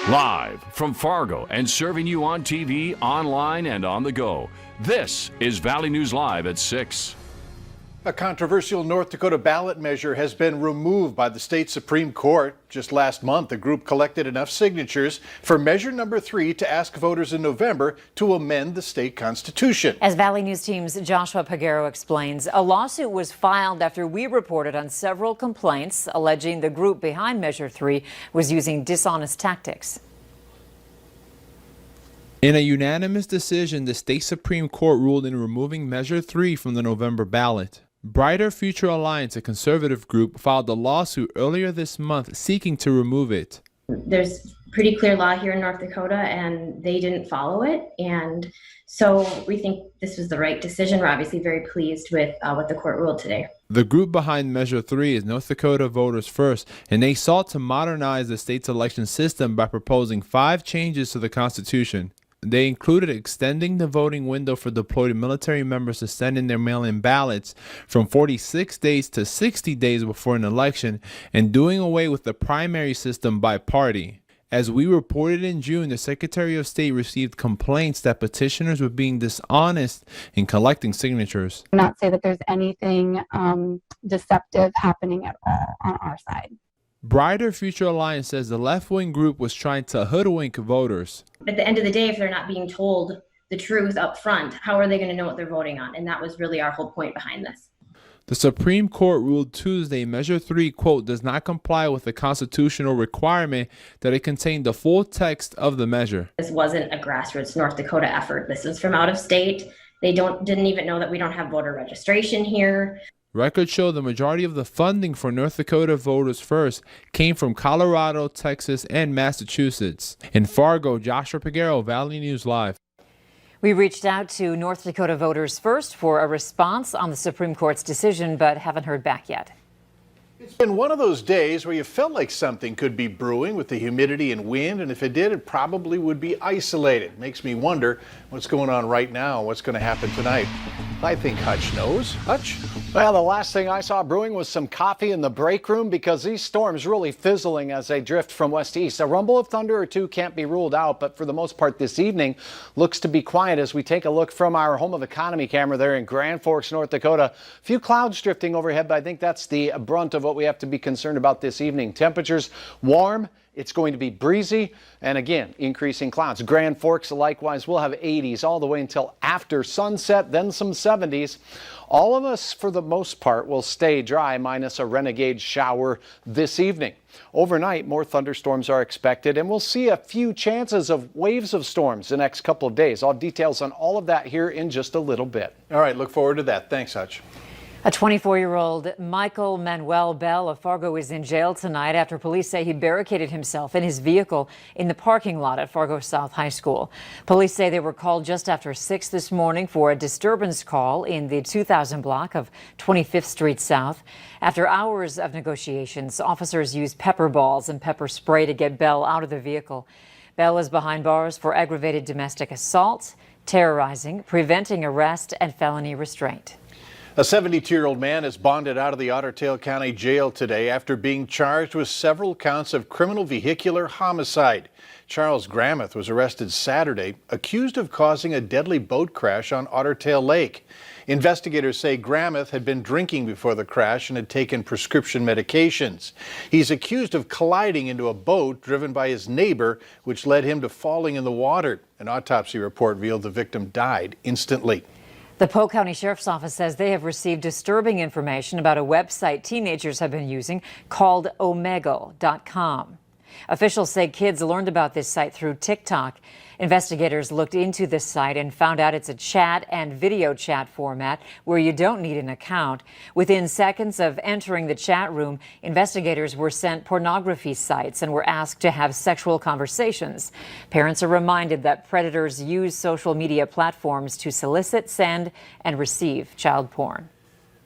Live from Fargo and serving you on TV, online, and on the go. This is Valley News Live at 6. A controversial North Dakota ballot measure has been removed by the state Supreme Court. Just last month, the group collected enough signatures for measure number 3 to ask voters in November to amend the state constitution. As Valley News Team's Joshua Pagero explains, a lawsuit was filed after we reported on several complaints alleging the group behind Measure 3 was using dishonest tactics. In a unanimous decision, the state Supreme Court ruled in removing Measure 3 from the November ballot. Brighter Future Alliance, a conservative group, filed a lawsuit earlier this month seeking to remove it. There's pretty clear law here in North Dakota, and they didn't follow it. And so we think this was the right decision. We're obviously very pleased with what the court ruled today. The group behind Measure 3 is North Dakota Voters First, and they sought to modernize the state's election system by proposing 5 changes to the Constitution. They included extending the voting window for deployed military members to send in their mail-in ballots from 46 days to 60 days before an election, and doing away with the primary system by party. As we reported in June, the Secretary of State received complaints that petitioners were being dishonest in collecting signatures. Not say that there's anything deceptive happening at all on our side. Brighter Future Alliance says the left-wing group was trying to hoodwink voters. At the end of the day, if they're not being told the truth up front, how are they going to know what they're voting on? And that was really our whole point behind this. The Supreme Court ruled Tuesday Measure 3, quote, does not comply with the constitutional requirement that it contain the full text of the measure. This wasn't a grassroots North Dakota effort. This was from out of state. They didn't even know that we don't have voter registration here. Records show the majority of the funding for North Dakota Voters First came from Colorado, Texas, and Massachusetts. In Fargo, Joshua Pagero, Valley News Live. We reached out to North Dakota Voters First for a response on the Supreme Court's decision, but haven't heard back yet. It's been one of those days where you felt like something could be brewing with the humidity and wind, and if it did, it probably would be isolated. Makes me wonder what's going on right now, what's going to happen tonight. I think Hutch knows. Hutch? Well, the last thing I saw brewing was some coffee in the break room because these storms really fizzling as they drift from west to east. A rumble of thunder or two can't be ruled out, but for the most part this evening looks to be quiet as we take a look from our home of economy camera there in Grand Forks, North Dakota. A few clouds drifting overhead, but I think that's the brunt of what we have to be concerned about this evening. Temperatures warm. It's going to be breezy, and again, increasing clouds. Grand Forks, likewise, will have 80s all the way until after sunset, then some 70s. All of us, for the most part, will stay dry, minus a renegade shower this evening. Overnight, more thunderstorms are expected, and we'll see a few chances of waves of storms the next couple of days. All details on all of that here in just a little bit. All right, look forward to that. Thanks, Hutch. A 24-year-old Michael Manuel Bell of Fargo is in jail tonight after police say he barricaded himself in his vehicle in the parking lot at Fargo South High School. Police say they were called just after 6 this morning for a disturbance call in the 2000 block of 25th Street South. After hours of negotiations, officers used pepper balls and pepper spray to get Bell out of the vehicle. Bell is behind bars for aggravated domestic assault, terrorizing, preventing arrest, and felony restraint. A 72-year-old man is bonded out of the Otter Tail County Jail today after being charged with several counts of criminal vehicular homicide. Charles Grameth was arrested Saturday, accused of causing a deadly boat crash on Otter Tail Lake. Investigators say Grameth had been drinking before the crash and had taken prescription medications. He's accused of colliding into a boat driven by his neighbor, which led him to falling in the water. An autopsy report revealed the victim died instantly. The Polk County Sheriff's Office says they have received disturbing information about a website teenagers have been using called Omegle.com. Officials say kids learned about this site through TikTok. Investigators looked into this site and found out it's a chat and video chat format where you don't need an account. Within seconds of entering the chat room, investigators were sent pornography sites and were asked to have sexual conversations. Parents are reminded that predators use social media platforms to solicit, send, and receive child porn.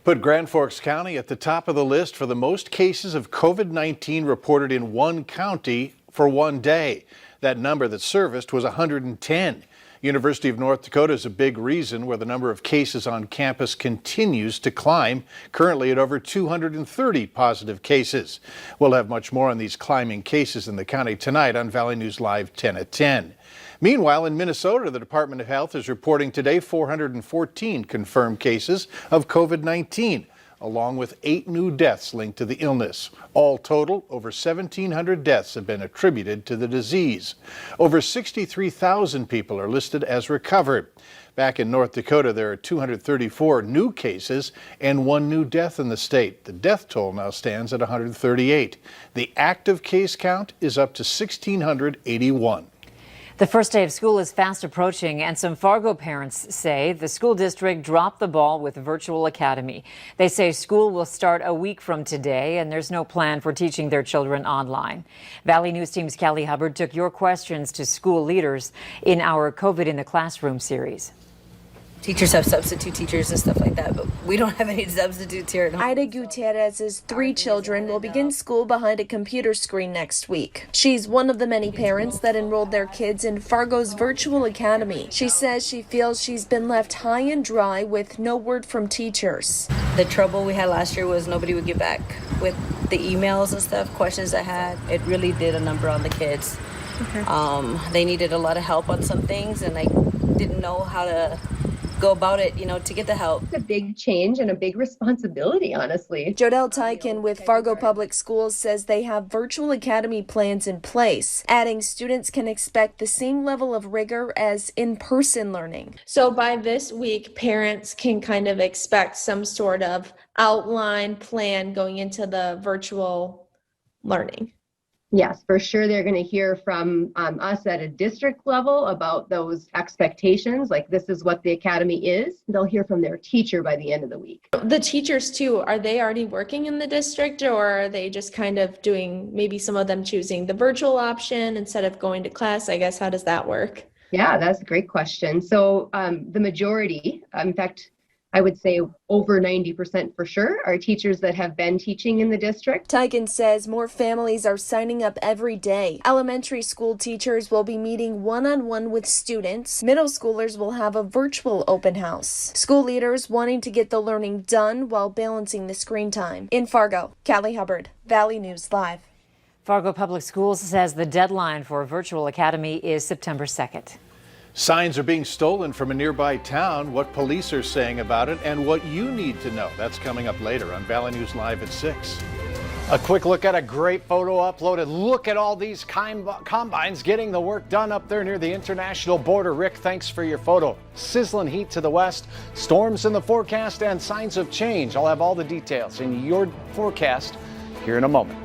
Put Grand Forks County at the top of the list for the most cases of COVID-19 reported in one county for one day. That number that serviced was 110. University of North Dakota is a big reason where the number of cases on campus continues to climb, currently at over 230 positive cases. We'll have much more on these climbing cases in the county tonight on Valley News Live 10 at 10. Meanwhile, in Minnesota, the Department of Health is reporting today 414 confirmed cases of COVID-19, along with 8 new deaths linked to the illness. All total, over 1,700 deaths have been attributed to the disease. Over 63,000 people are listed as recovered. Back in North Dakota, there are 234 new cases and 1 new death in the state. The death toll now stands at 138. The active case count is up to 1,681. The first day of school is fast approaching, and some Fargo parents say the school district dropped the ball with Virtual Academy. They say school will start a week from today, and there's no plan for teaching their children online. Valley News Team's Callie Hubbard took your questions to school leaders in our COVID in the Classroom series. Teachers have substitute teachers and stuff like that, but we don't have any substitutes here at home. Ida Gutierrez's 3 children will begin school behind a computer screen next week. She's one of the many parents that enrolled their kids in Fargo's Virtual Academy. She says she feels she's been left high and dry with no word from teachers. The trouble we had last year was nobody would get back with the emails and stuff, questions I had. It really did a number on the kids. Okay. They needed a lot of help on some things, and I didn't know how to go about it, to get the help. It's a big change and a big responsibility, honestly. Jodelle Teichen with Fargo Public Schools says they have Virtual Academy plans in place, adding students can expect the same level of rigor as in-person learning. So by this week, parents can kind of expect some sort of outline plan going into the virtual learning. Yes, for sure. They're going to hear from us at a district level about those expectations, like this is what the academy is. They'll hear from their teacher by the end of the week. The teachers too, are they already working in the district, or are they just kind of doing, maybe some of them choosing the virtual option instead of going to class? I guess, how does that work? Yeah, that's a great question. So the majority, in fact, I would say over 90% for sure, are teachers that have been teaching in the district. Teichen says more families are signing up every day. Elementary school teachers will be meeting one-on-one with students. Middle schoolers will have a virtual open house. School leaders wanting to get the learning done while balancing the screen time. In Fargo, Callie Hubbard, Valley News Live. Fargo Public Schools says the deadline for Virtual Academy is September 2nd. Signs are being stolen from a nearby town, what police are saying about it, and what you need to know. That's coming up later on Valley News Live at 6. A quick look at a great photo uploaded. Look at all these combines getting the work done up there near the international border. Rick, thanks for your photo. Sizzling heat to the west, storms in the forecast, and signs of change. I'll have all the details in your forecast here in a moment.